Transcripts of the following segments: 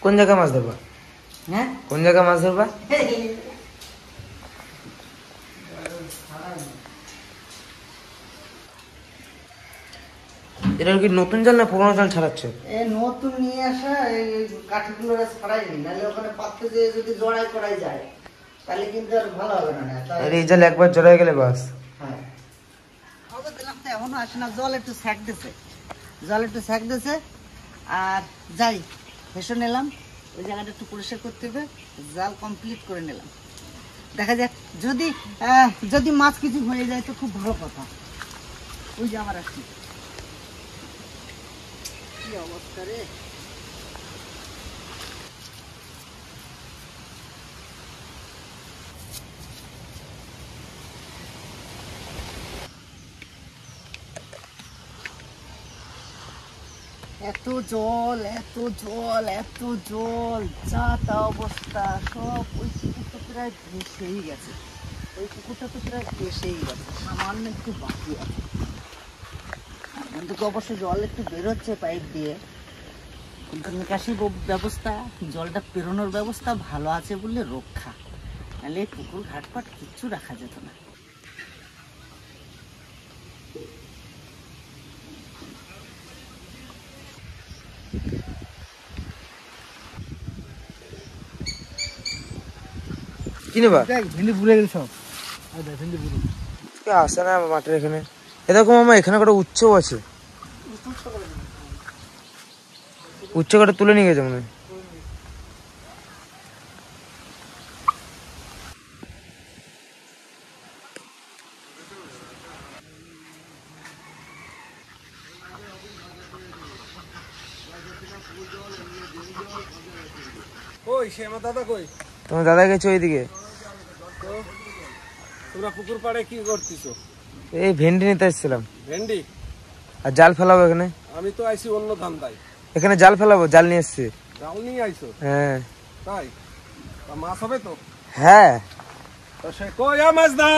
কোন জায়গায় মাছ ধরবা? হ্যাঁ, কোন জায়গায় মাছ ধরবা? এটা কি নতুন জাল না পুরোনো জাল ছাড়াচ্ছ? এই নতুন নিয়ে আসা এই কাঠিগুলো ছাড়াইনি, নাহলে ওখানে পাত্রে যে যদি জড়াই করাই যায় তাহলে কিন্তু আর ভালো হবে না। আর এই জাল একবার জড়াই গেলে বাস। হ্যাঁ, খবর দিলাম তো এখনো আসে না। জল একটু স্যাক দিছে, আর যাই হেসে নিলাম। ওই জায়গাটা একটু পরিষ্কার করতে হবে, জাল কমপ্লিট করে নিলাম। দেখা যাক, যদি মাছ কিছু হয়ে যায় তো খুব ভালো কথা। ওই যে আমার আসছি, কি অবস্থা রে। এত জল যা তা অবস্থা, সব ওই পুকুরটা প্রায় ভেসেই গেছে। সামান্য একটু বাকি আছে। কিন্তু অবশ্যই জল একটু বেরোচ্ছে পাইপ দিয়ে, কিন্তু নিকাশি ব্যবস্থা, জলটা পেরোনোর ব্যবস্থা ভালো আছে বলে রক্ষা, নাহলে পুকুর ঘাটপাট কিচ্ছু রাখা যেত না। কি নেবা? ভেন্ডি পুড়ে গেছে সব। আসে না মাঠের এখানে। এরকম আমার এখানে কটা উচ্চও আছে, উচ্চ কটা তুলে নিয়ে গেছে মনে হয়। কই সে আমার দাদা কই? তোমার দাদা গেছে ওইদিকে। তোমরা পুকুর পাড়ে কি করতেছো? এই ভেন্ডি নিতে এসেছিলাম। ভেন্ডি? আর জাল ফেলাবো এখানে। আমি তো আইছি অন্য ধান্দায়। এখানে জাল ফেলাবো, জাল নিয়ে এসছি। জাল নিয়ে আইছো? হ্যাঁ। তাই? তা মাছ হবে তো? হ্যাঁ। তো সে কই মাছ দা?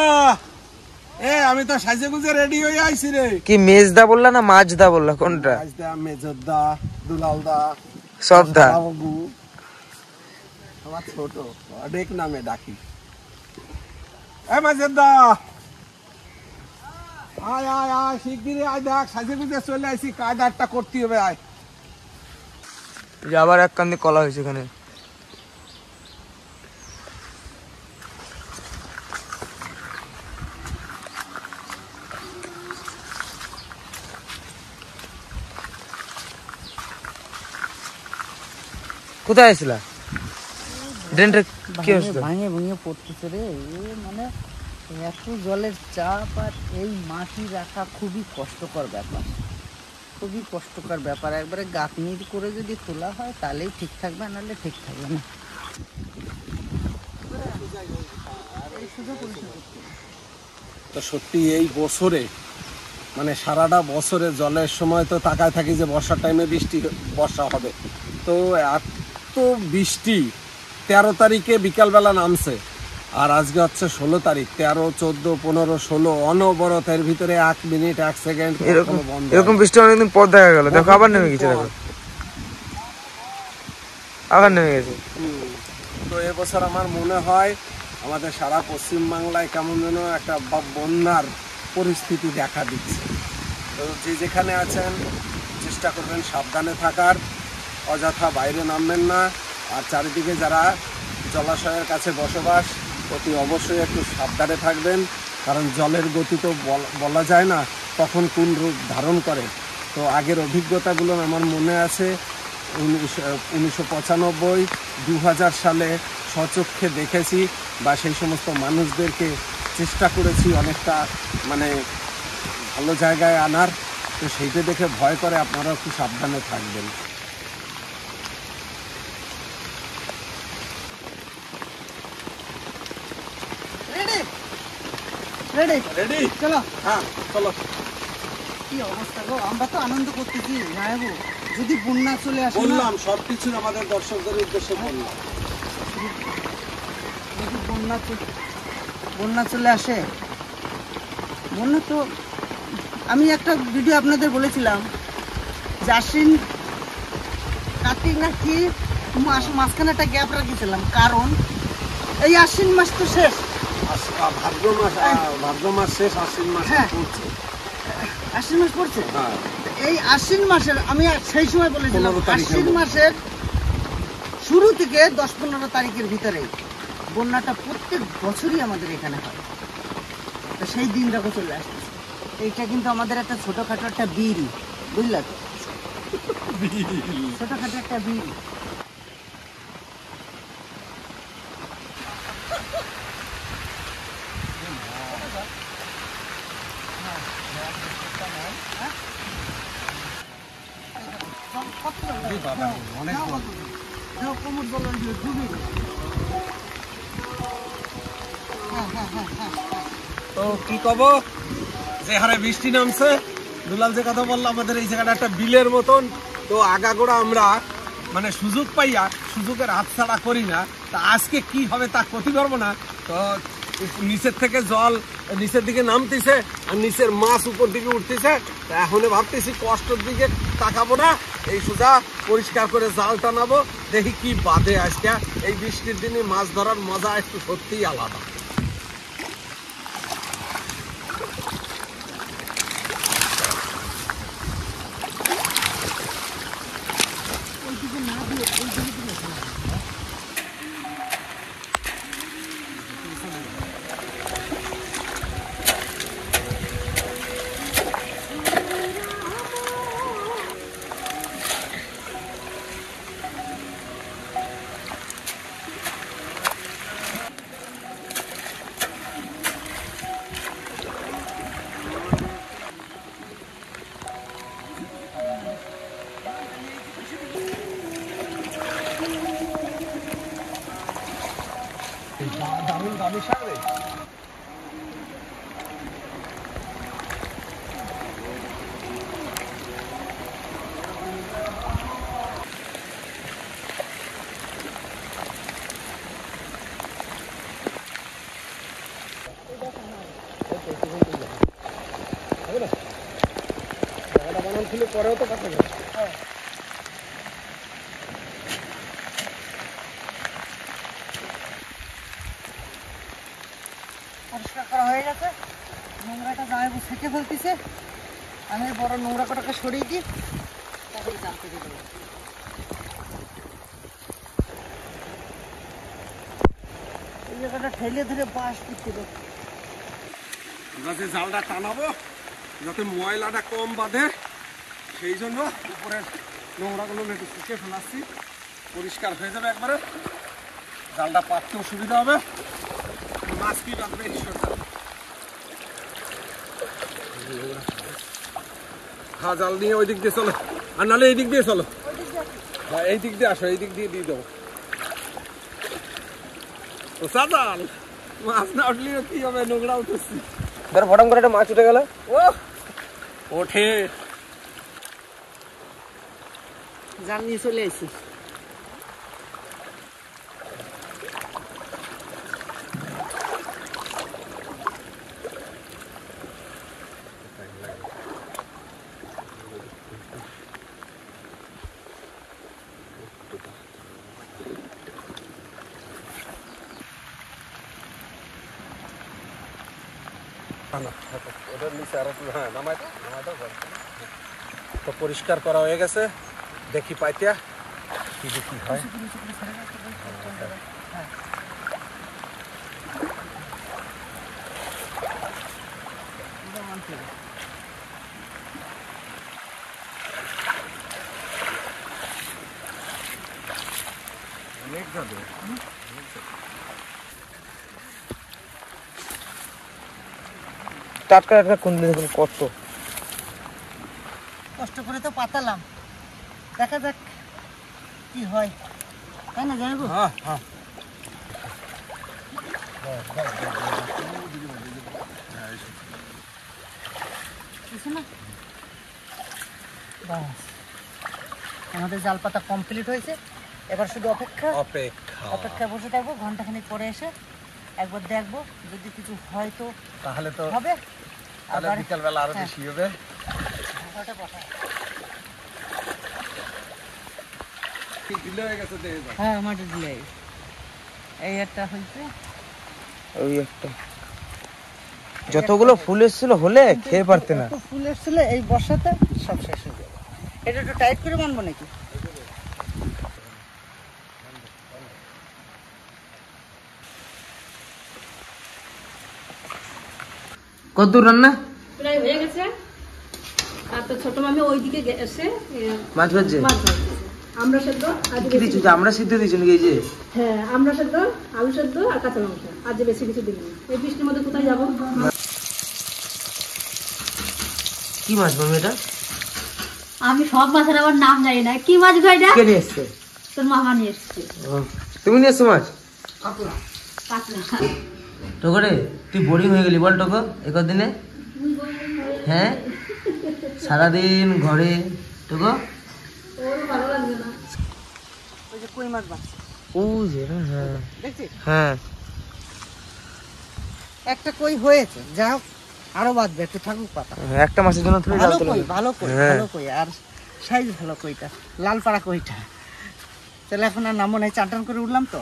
আমি তো সাজে গুজে রেডি হয়ে আইছি রে। কি মেজদা বললা না মাছদা বললা, কোনটা? মাছদা, মেজদা, দুলালদা, সব দা। আমার ছোট অনেক নামে ডাকি। মাছদা আয় আয় আয়, শিগগিরই আয়, দেখ সাজে গুজে চলে আইছি, কায়দাটা করতে হবে। আয়, আবার এক কান্দি কলা হয়েছে এখানে। কোথায় আসলা? ড্রেনটা কি অবস্থা? ভাঙে পড়তেছে রে। মানে এত জলের চাপ, আর এই মাটি রাখা খুবই কষ্টকর ব্যাপার। একবারে গাঁথনি করে যদি তোলা হয় তাহলেই ঠিক থাকবে, নাহলে ঠিক থাকবে না। তো সত্যি এই বছরে, মানে সারাটা বছরে জলের সময় তো তাকায় থাকি যে বর্ষার টাইমে বর্ষা হবে, তো এত বৃষ্টি 13 তারিখে বিকালবেলা নামছে, আর আজকে হচ্ছে 16 তারিখ। 13, 14, 15, 16 অনবরত, এর ভিতরে 1 মিনিট 1 সেকেন্ড এরকম বৃষ্টি অনেকদিন পর দেখা গেল। দেখো আবার নেমে গেছে, দেখো আবার নেমে গেছে। তো এবছর আমার মনে হয় আমাদের সারা পশ্চিমবাংলায় কেমন যেন একটা বন্যার পরিস্থিতি দেখা দিচ্ছে। তো যে যেখানে আছেন চেষ্টা করবেন সাবধানে থাকার, অযথা বাইরে নামবেন না। আর চারিদিকে যারা জলাশয়ের কাছে বসবাস, অতি অবশ্যই একটু সাবধানে থাকবেন, কারণ জলের গতি তো বলা যায় না কখন কোন রূপ ধারণ করে। তো আগের অভিজ্ঞতাগুলো আমার মনে আছে, 1995, 2000 সালে স্বচক্ষে দেখেছি, বা সেই সমস্ত মানুষদেরকে চেষ্টা করেছি অনেকটা মানে ভালো জায়গায় আনার। তো সেইটা দেখে ভয় করে, আপনারা একটু সাবধানে থাকবেন। রেডি? চলো। হ্যাঁ চলো। কি অবস্থা গো, আমরা তো আনন্দ করতেছি নাইবো, যদি বন্যা চলে আসে। বললাম সবকিছু আমাদের দর্শকদের উদ্দেশ্যে বললাম, যদি বন্যা চলে আসে। বন্যা তো আমি একটা ভিডিও আপনাদের বলেছিলাম, আশ্বিন কার্তিক না কি মাঝখানে একটা গ্যাপ রাখিছিলাম, কারণ এই আশ্বিন মাস তো শেষ। ভাদ্র মাস শেষ, আশ্বিন মাস হ্যাঁ। পড়ছে। আশ্বিন মাস পড়ছে। হ্যাঁ, এই আশ্বিন মাসের আমি সেই সময় বলেছিলাম 15 তারিখের আশ্বিন মধ্যে। মাসের শুরু থেকে 10-15 তারিখের ভিতরে বন্যাটা প্রত্যেক বছরই আমাদের এখানে হয়। তো সেই দিনটাকে চলে আসতেছে। এইটা কিন্তু আমাদের একটা ছোটখাটো একটা বিল, বুঝলা তো? ছোটখাটো একটা বিল। অনেক কোমর জল ডুবে। তো কি কব, যে হারে বৃষ্টি নামছে, দুলাল যে কথা বললো আমাদের এই জায়গাটা একটা বিলের মতন। তো আগাগোড়া আমরা মানে সুযোগ পাইয়া সুযোগের হাতছাড়া করি না। তা আজকে কি হবে তা করতে পারবো না। তো নিচের থেকে জল নিচের দিকে নামতেছে আর নিচের মাছ উপর দিকে উঠতেছে। তা এখন ভাবতেছি কষ্টের দিকে তাকাবো না, এই সোজা পরিষ্কার করে জাল টানাবো, দেখি কি বাদে। আজকে এই বৃষ্টির দিনে মাছ ধরার মজা একটু সত্যিই আলাদা। দারুণ দামি শাক রে। জায়গাটা বানান ছিল পরেও তো কাছে যাবে। পরিষ্কার করা হয়ে গেছে, নোংরাটা জামাইবু ছেঁকে ফেলতেছে। আমি বড় নোংরা কটাকে সরিয়ে দিই, তারপরে জাল থেকে দেবো। এই জায়গাটা ঠেলে ধরে বাঁশ করতে দেবো। আমরা যে জালটা টানাবো যাতে ময়লাটা কম বাঁধে, সেই জন্য উপরের নোংরাগুলো একটু শুকিয়ে ফেলাচ্ছি, পরিষ্কার হয়ে যাবে একবারে। জালটা পাততেও সুবিধা হবে, মাছ কি বাঁধবে ঈশ্বর জানে। হ্যাঁ, জাল নিয়ে ওই দিক দিয়ে চলো, আর নাহলে এই দিক দিয়ে চলো। হ্যাঁ, এই দিক দিয়ে আসো, এই দিক দিয়ে দিয়ে দেবো। ও সাজাল, মাছ না উঠলেও কি হবে, নোংরা উঠেছি। ধর ফটাম করে একটা মাছ উঠে গেল। ও ওঠে, জাল নিয়ে চলে আসি। ওটার নিচে আরো হ্যাঁ নামাই দাও। তো পরিষ্কার করা হয়ে গেছে, দেখি পাইতিয়া কি দেখি হয়। টাটকা টাটকা কুন্দলি দেখুন কত কষ্ট করে তো পাতালাম, দেখা যাক কি হয়, তাই না জামাইবু? হ্যাঁ হ্যাঁ, কিছু না, বাস আমাদের জাল পাতা কমপ্লিট হয়েছে। এবার শুধু অপেক্ষায় বসে থাকবো। ঘন্টাখানিক পরে এসে একবার দেখবো, যদি কিছু হয় তো তাহলে তো হবে, তাহলে আবার বিকালবেলা আরো বেশি হবে। মাটি ঢিলে হয়ে গেছে দেখে যাও। হ্যাঁ মাটি দিলে এই একটা হয়েছে। ওই একটা যতগুলো ফুল এসেছিল হলে খেয়ে পারতে না। এত ফুল এসেছিল এই বর্ষাতে সব শেষ হয়ে যাবে। এটা একটু টাইট করে বানবো নাকি? কত দূর রান্না? প্রায় হয়ে গেছে। আর তো ছোট মামি ওইদিকে এসে মাছ ভাজছে। মাছ ভাজছে। আমরা সেদ্ধ আজ কি দিচ্ছ? আমরা সিদ্ধ দিচ্ছি নাকি? এই যে হ্যাঁ আমরা সেদ্ধ, আলু সেদ্ধ আর কাঁচা মাংস। আজ বেশি কিছু দিইনি। এই বৃষ্টির মধ্যে কোথায় যাবো? কি মাছ মামি এটা? আমি সব মাছের আবার নাম জানি না। কি মাছ গো এটা? কে নিয়ে এসছে? তোর মামা নিয়ে এসছে। তুমি নিয়ে এসছো মাছ? কাতলা। টোকরে তুই বোরিং হয়ে গেলি বল টোকো একদিনে? হ্যাঁ সারাদিন ঘরে টোকো। ওর ভালো লাগবে না। ওই যে কই মাছ বাঁচছে ও যে হ্যাঁ দেখছিস? হ্যাঁ একটা কই হয়েছে, যা হোক আরো বাঁধবে, একটু থাকুক পাতা। একটা মাছের জন্য তুমি ভালো জাল কই, তোলো। ভালো কই, হ্যাঁ। ভালো কই, আর সাইজ ভালো কইটা, লাল পাড়া কইটা। তাহলে এখন আর নামবো না, চান টান করে উঠলাম তো,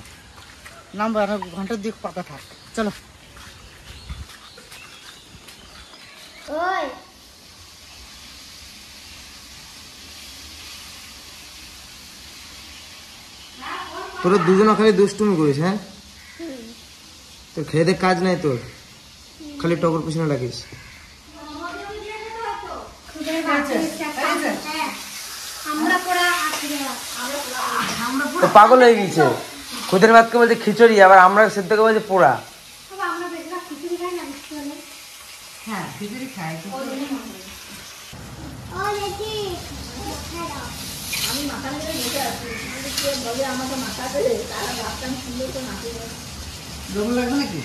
নামবো আর ঘন্টার দিক পাতা থাক। চলো তোর দুজনে খালি দুষ্টুমি করিস। হ্যাঁ তোর খেয়ে দেখ কাজ নাই তোর, খালি টগর পিছনে লাগিস। তো পাগল হয়ে গেছে, খুদের ভাতকে বলছে খিচুড়ি, আবার আমরা সেদ্ধকে বলছে পোড়া। হ্যাঁ খিচুড়ি খাই। জমি লাগবে নাকি?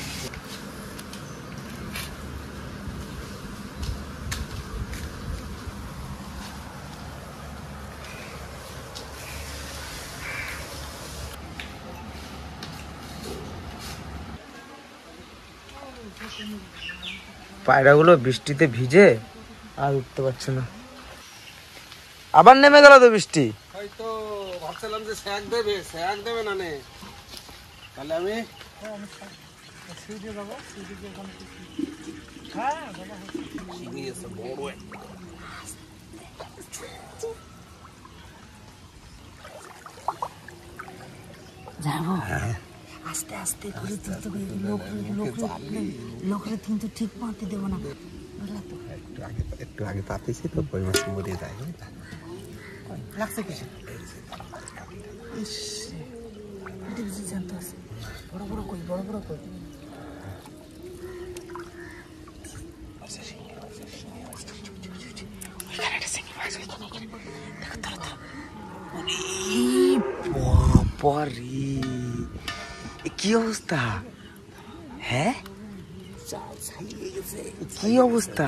পায়রাগুলো বৃষ্টিতে ভিজে আর উঠতে পারছে না। আবার নেমে গেল তো বৃষ্টি। হয়তো ভাবছিলাম যে স্যাক দেবে না নে, তাহলে আমি যাবো আস্তে আস্তে করে তুলতে হবে, লোকরে কিন্তু ঠিক মারতে দেবো না, বুঝলা তো? একটু আগে পাতিছি তো কই মাছ মরে যায়। লাগছে কিছু? জানতে আছে, বড় বড় কই, বড় বড় কই। কি অবস্থা? হ্যাঁ কি অবস্থা?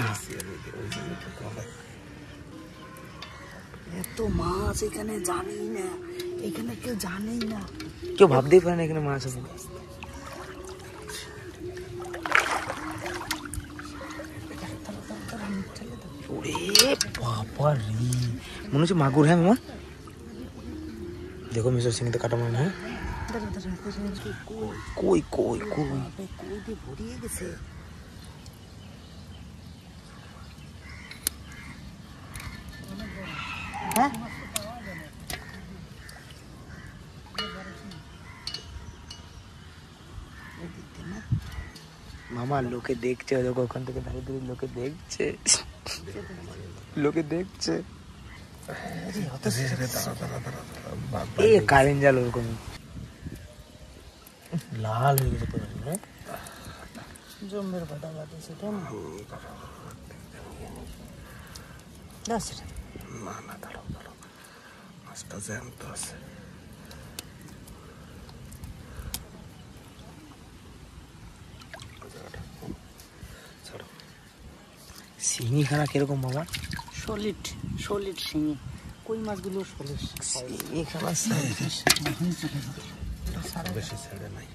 এত মাছ এখানে জানেই না, এখানে কেউ জানেই না, কেউ ভাবতেই পারে না এখানে মাছ আছে। ওরে বাবা রে, মনে হচ্ছে মাগুর। হ্যাঁ মামা দেখো মিশর সিংতে কাটা মনে হয়। কই কই কই ভরিয়ে গেছে। হ্যাঁ মামা লোকে দেখছে, দেখো ওখান থেকে দাঁড়িয়ে দাঁড়িয়ে লোকে দেখছে, লোকে দেখছে। এই কারেন্ট জাল ওরকম লাল হয়ে গেছে পুরো। জম্বের বাটা বাটিছে তাই না? না সেটা না না, দাঁড়াও দাঁড়াও, মাছটা জ্যান্ত আছে। শিঙি খানা কিরকম মামা? সলিড সলিড শিঙি, কই মাছগুলো সলিড শিঙি খানা বেশি ছেড়ে নাই।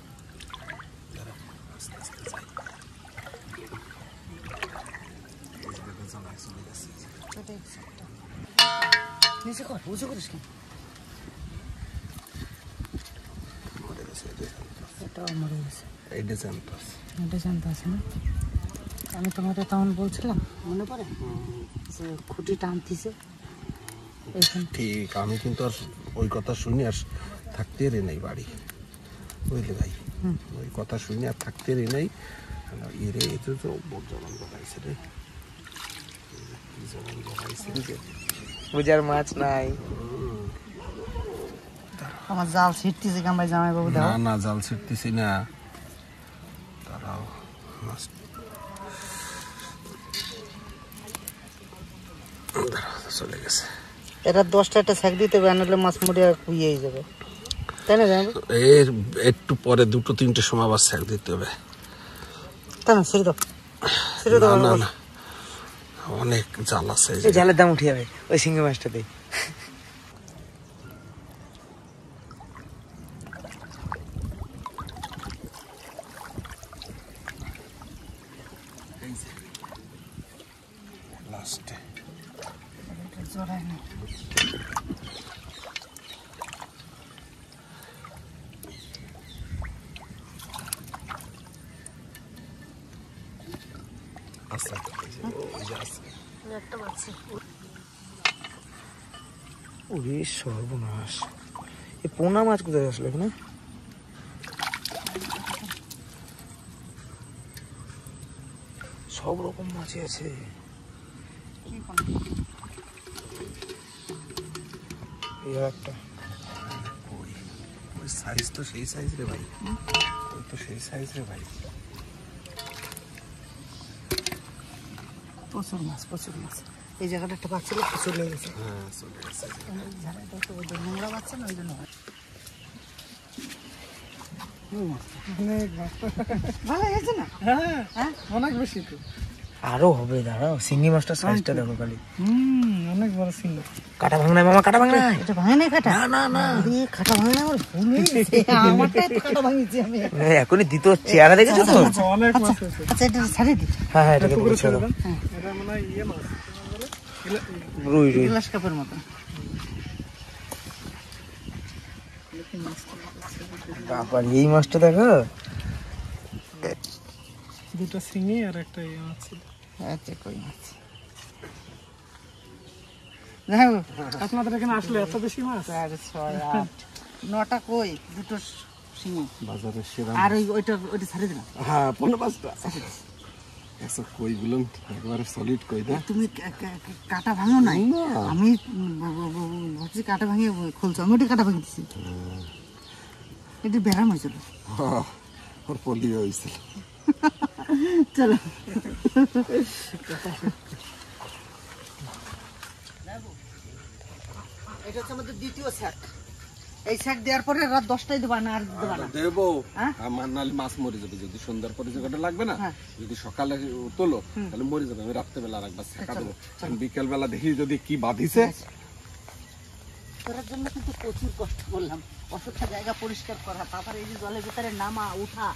নিচে কর, উঁচু করিস কেন? এটাও মরে গেছে। এইটা জানতো আছে। এটা জানতে আছে না, আমি তোমাকে তখন বলছিলাম মনে পড়ে যে খুঁটি টানতিছে এইখানে। ঠিক, আমি কিন্তু আর ওই কথা শুনি আর থাকতে রে নাই বাড়ি, বুঝলি ভাই? ওই কথা শুনি আর থাকতে রে নাই। এরে এ তো জবান জগাইছে রে, কি জবান জগাইছে রে। বুঝার মাছ নাই। আমার জাল ছিটতেছে কামাই জামাই বাবু দাও। না না, জাল ছিটতেছি না, তারাও মাছ চলে গেছে। এরা 10টা একটা শাক দিতে হবে, আনলে মাছ মরিয়া কুইয়েই যাবে, তাই না জামাই? এর একটু পরে 2-3টের সময় আবার স্যাক দিতে হবে। তাই না, ছেড়ে দাও, ছেড়ে দাও। না না, অনেক জাল আছে। এই জালের দাম উঠে যাবে ওই শিঙ্গি মাছটাতে। লাস্টে জড়ায় না। আছে, ওই যে আছে। একটা বাচ্চা ওরে সর্বনাশ, এই পোনা মাছ কোথায় আসলো এখানে? সব রকম মাছই আছে। এই একটা ওই সাইজ তো সেই সাইজ রে ভাই, ওই তো সেই সাইজ রে ভাই। প্রচুর মাছ, প্রচুর মাছ। এই জায়গাটা একটা বাচ্চা লোক চলে গেছে। হ্যাঁ চলে গেছে। ঝাড়াটা তো ওই নোংরা বাচ্চা না, ওই জন্য হয়। ভালো হয়েছে না? হ্যাঁ অনেক বেশি তো। আরো হবে, দাঁড়াও। শিঙ্গি মাছটার সাইজটা দেখো খালি, অনেক বড় সিঙ্গি। কাটা ভাঙনায় মামা, কাটা ভাঙনায়। এটা ভাঙে না কাটা? না না, কাটা ভাঙে না, আমার ভুল হয়ে গেছে। আমারটাই তো কাটা ভাঙিয়েছি আমি। এখনই দিত চেহারা দেখেছো তো? আচ্ছা এটা ছাড়িয়ে দিই। হ্যাঁ হ্যাঁ, এটাকে বলছো রুই রুই। গ্লাস কাপের মতো। বাবার এই মাছটা দেখো। দুটো শিঙি আর একটা ইয়ে মাছ ছিল। আচ্ছা কই মাছ। দেখো আপনাদের এখানে আসলে এত বেশি মাছ? 4, 6, 8, 9টা কই, দুটো শিঙি বাজারে সেরা। আর ওইটা ছাড়িয়ে দিলাম। হ্যাঁ 15-5টা এসব কই গুলো একবারে সলিড কই না। তুমি কাটা ভাঙো নাই? আমি ভাবছি কাটা ভাঙিয়ে খুলছো, আমি ওটা কাটা ভাঙিয়েছি। এটা ব্যারাম হয়েছিল। ওর পোলিও হয়েছিল। চলো এটা হচ্ছে আমাদের দ্বিতীয় শাক। এই শাক দেওয়ার পরে রাত 10টায় দেবা না, আর দেবা না। দেবো, হ্যাঁ? আমার নাহলে মাছ মরে যাবে। যদি সন্ধ্যার পরে জায়গাটা লাগবে না, হ্যাঁ। যদি সকালে তোলো তাহলে মরে যাবে। আমি রাত্রেবেলা আর একবার শেখা দেবো। বিকেল বেলা দেখি যদি কি বাঁধিছে। করার জন্য কিন্তু প্রচুর কষ্ট করলাম, অসুস্থ জায়গা পরিষ্কার করা, তারপরে এই যে জলের ভিতরে নামা উঠা।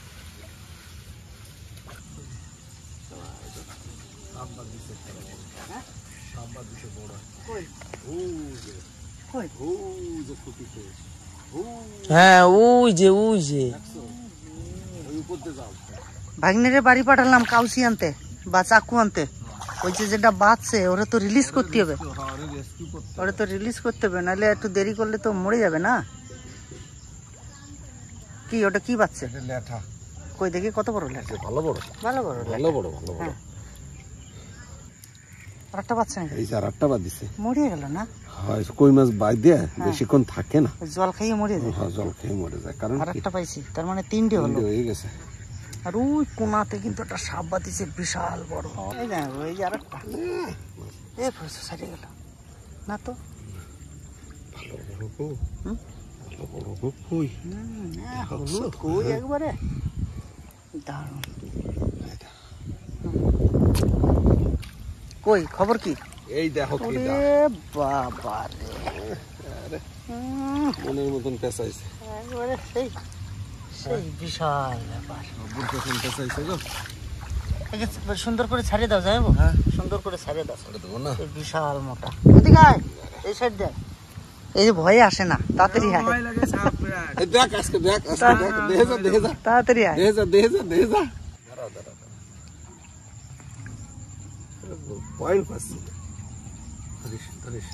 হ্যাঁ? কই? কই? হ্যাঁ ওই যে ভাগ্নেরে বাড়ি পাঠালাম কাউসি আনতে বা চাকু আনতে। ওই যে যেটা বাঁচছে ওরা তো রিলিজ করতে হবে, ওরা তো রিলিজ করতে হবে, নাহলে একটু দেরি করলে তো মরে যাবে না। কি ওটা কি বাঁচছে? লেঠা। কই দেখি কত বড় লেখা। ভালো বড়, ভালো বড় ভালো বড়, ভালো বড়। আর একটা বাচ্চা নাকি? এই 4-8টা বাঁধিছে। মরিয়ে গেল না? হয় কই মাছ বাই দিয়ে বেশিক্ষণ থাকে না। জল খাইয়ে মরিয়ে যায়। হ্যাঁ জল খেয়ে মরে যায়। কারণ আর একটা পাইছি, তার মানে 3টে হলো। হয়ে গেছে। আর ওই কোনাতে কিন্তু একটা সাপ বাঁধিছে বিশাল বড়। এই দেখো এই যে আরেকটা। এই ফসল সারিয়ে গেল না তো? ভালো বড় গো। ভালো বড় গো কই। হলুদ কই একবারে দারুণ। কই খবর কি? এই দেখো কি দা। ওরে বাবা রে, মনের মতন পেঁচাইছে। একবারে সেই সেই বিশাল ব্যাপার। বুড় পেছন পেঁচাইছে গো। একে সুন্দর করে ছাড়িয়ে দাও যাইবো। সুন্দর করে ছাড়িয়ে দাও। ছেড়ে দেবো না। এই বিশাল মোটা। এদিকে আয়, এই সাইড দেখ। এই যে ভয়ে আসে না, তাড়াতাড়ি আয়, এই দেখ আজকে দেখ আজকে দেখ, দেখে যা তাড়াতাড়ি আয়। দেখে যা দাঁড়া পয়েন্ট পাচ্ছি ধরিস।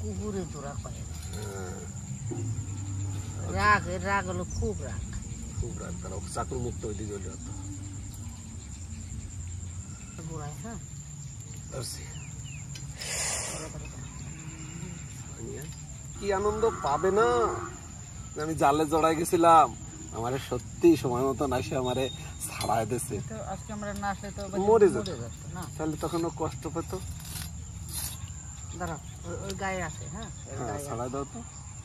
কুকুরে তোরা পায় রাগ, এর রাগ হলো খুব রাগ। তারা চাকর মুক্ত হইতে চলে যেত। গোড়ায়, হ্যাঁ কি আনন্দ পাবে না। আমি জালে জড়াই গেছিলাম, আমারে সত্যি সময় মতো এসে আমারে ছাড়াই দিছে। তো আজকে আমরা না আসলে তো মরে যেত না। তাহলে তখন ও কষ্ট পেত। দাঁড়াও, ওই গায়ে আসে, হ্যাঁ হ্যাঁ ছাড়াই দাও তো,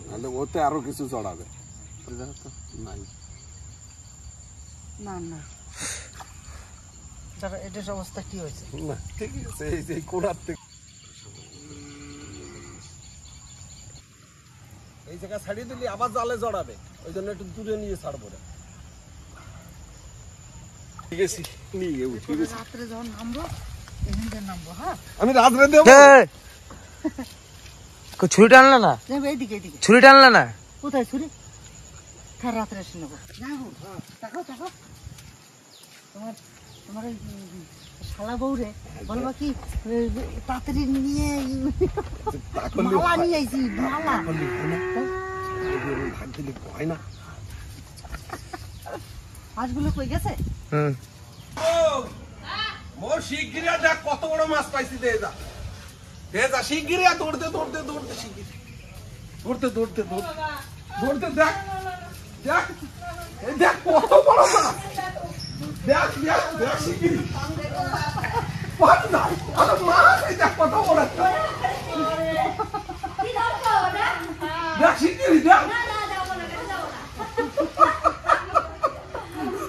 নাহলে ওতে আরো কিছু চড়াবে। নাই না না, দাঁড়া, এটার অবস্থা কি হয়েছে? না ঠিক আছে, এই যে কোড়ার থেকে এই জায়গা ছাড়িয়ে দিলি আবার জালে জড়াবে, ওই জন্য একটু দূরে নিয়ে ছাড়বো না। ঠিক আছে, নিয়ে উঠি। রাত্রে যখন নামবো এখানে নামবো, হ্যাঁ আমি রাত্রে দেবো। ছুরিটা আনলে না? এইদিকে এইদিকে। ছুরিটা আনলে না? কোথায় ছুরি? হ্যাঁ রাত্রে এসে নেবো। দেখো তোমার ওই শালা বউরে বলবা কি তাড়াতাড়ি নিয়ে মালা নিয়ে আইছি, মালা। হয় না মাছগুলো কই গেছে? মোর শিগগিরিয়া দেখ কত বড় মাছ পাইছি। দে যা শিগগিরিয়া, দৌড়তে শিগগিরি, দৌড়তে দেখ এই দেখ কত বড় মাছ। দেখ শিগগিরি, পাট নাই আরে মাছ, এই দেখ কত বড় একটা। দেখ শিগগিরি, দেখ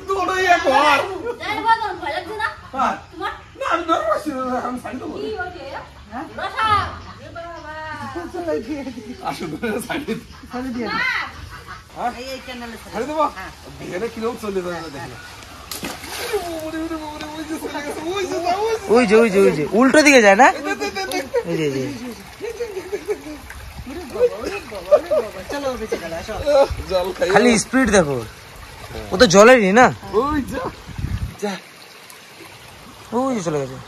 দৌড়ে একবার। আমি ধরে পাচ্ছি না, আমি ছাড়ি দেবো। আসলে ছাড়ি দেবো, এখানে কিরকম চলে যাবে দেখে। ওই যে উল্টো দিকে যায় না? এই যে জল খাই খালি স্পিড দেখো, ও তো জলেরই না। ওই যা ওই যে চলে গেছে।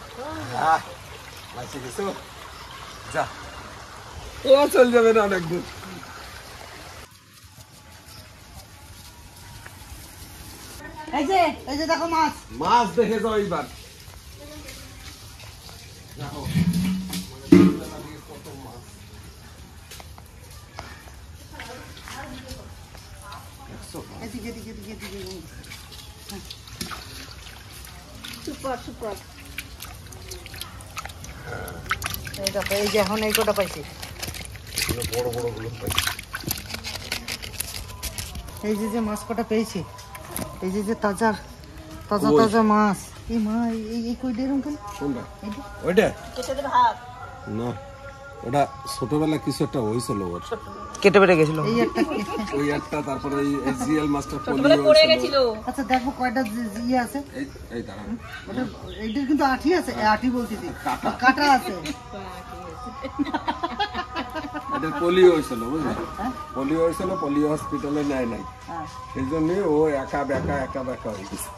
যা ও চল যাবে না অনেক দূর। এই যে দেখো মাছ দেখে যাও এইবার। সুপার। এই দেখো, এই যে এখন এই কটা পাইছি, বড় গুলো পাইছি। এই যে মাছ কটা পেয়েছি, এই যে তাজা মাছ। এই মা, এই কই দিয়ে রকম কোনটা? ওইটা না, ওটা ছোটবেলা কিছু একটা হয়েছিল ওর, কেটে বেটে গেছিল এই একটা, ওই একটা। তারপরে এই এসজিএল মাস্টার পড়ে গেছিল। আচ্ছা দেখো কয়টা ইয়ে আছে। এই দাঁড়া, ওটা এইটার কিন্তু আঠি আছে, আঠি বলতেছি, কাটা আছে। এটা পোলিও হয়েছিল, বুঝলি? পোলিও হয়েছিল, পোলিও হসপিটালে নেয় নাই, সেই জন্য ও একা বেকা হয়ে গেছে।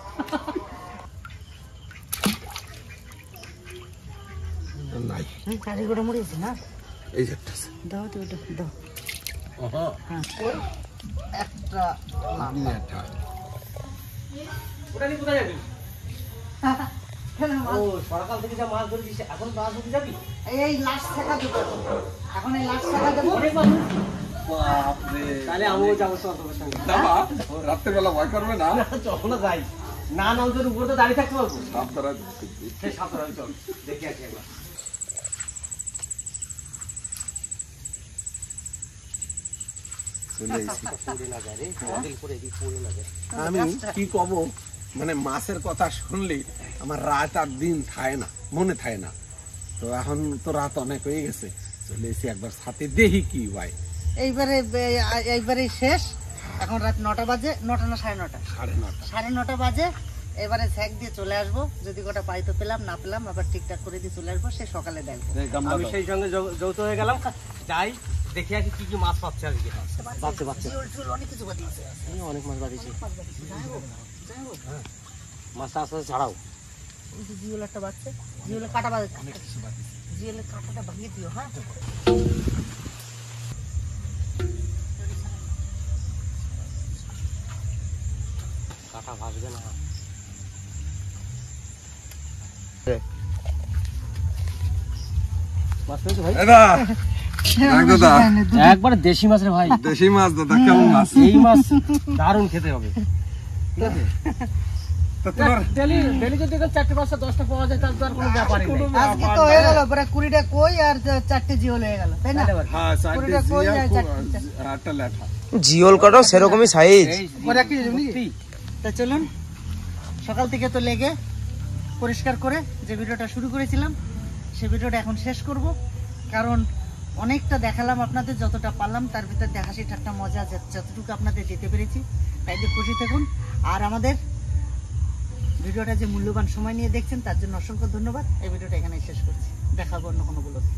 নাই কারিগরটা মরেছে না, এই একটা আছে। দাও তো ওটা দাও। হ্যাঁ ওই একটা সকাল থেকে যা মাছ ধরেছিস, এখন মাছ ধরতে যাবি? এই লাস্ট টাকা দেবো, এখন এই লাস্ট টাকা দেবো। তাহলে আমিও যাবো তোমার সঙ্গে। রাত্রেবেলা ভয় করবে না? চলো যাই, না ওদের উপরে তো দাঁড়িয়ে থাকতে পারবো। সাবধানে সাবধানে চল, দেখে আসি একবার। আমি কি কব, মানে মাছের কথা শুনলি আমার রাত আর দিন থাকে না, মনে থাকে না। তো এখন তো রাত অনেক হয়ে গেছে, চলে এসে একবার সাথে দেখি কি ভাই। এইবারে শেষ, এখন রাত 9টা বাজে, 9টা না 9:30, 9:30 9:30 বাজে। এবারে স্যাক দিয়ে চলে আসবো, যদি কটা পাই তো পেলাম, না পেলাম আবার ঠিকঠাক করে দিয়ে চলে আসবো, সে সকালে দেখবো। আমি সেই সঙ্গে যৌথ হয়ে গেলাম, যাই দেখি আজকে কি কি মাছ পাচ্ছে আজকে। বাচ্চা অনেক কিছু বাদিয়েছে, অনেক মাছ বাড়িয়েছে, মাছটা আস্তে আস্তে ছাড়াও। জিওল একটা বাচ্চা, জিওলের কাটা বাজে, জিওলের কাটাটা ভাঙিয়ে দিও। হ্যাঁ কাটা ভাসবে না। মাছ পেয়েছো ভাই? একবারে দেশি মাছ রে ভাই, দেশি মাছ দাদা, কেমন মাছ? এই মাছ দারুণ খেতে হবে, ঠিক আছে? ডেলি যদি 4-5টা 10টা পাওয়া যায় তাহলে তো আর কোনো ব্যাপারই নেই। আজকে তো হয়ে গেল প্রায় 20টা কই আর 4টে জিওল হয়ে গেল, তাই না? হ্যাঁ, 20টা কই আর 4টে। আটটা লেঠা। জিওল কাটাও সেরকমই সাইজ। তা চলুন, সকাল থেকে তো লেগে পরিষ্কার করে যে ভিডিওটা শুরু করেছিলাম সেই ভিডিওটা এখন শেষ করব, কারণ অনেকটা দেখালাম আপনাদের, যতটা পারলাম তার ভিতরে হাসি ঠাট্টা মজা যতটুকু আপনাদের দিতে পেরেছি, তাই যে খুশি থাকুন। আর আমাদের ভিডিওটা যে মূল্যবান সময় নিয়ে দেখছেন তার জন্য অসংখ্য ধন্যবাদ। এই ভিডিওটা এখানে শেষ করছি, দেখা হবে অন্য কোনো ব্লগে।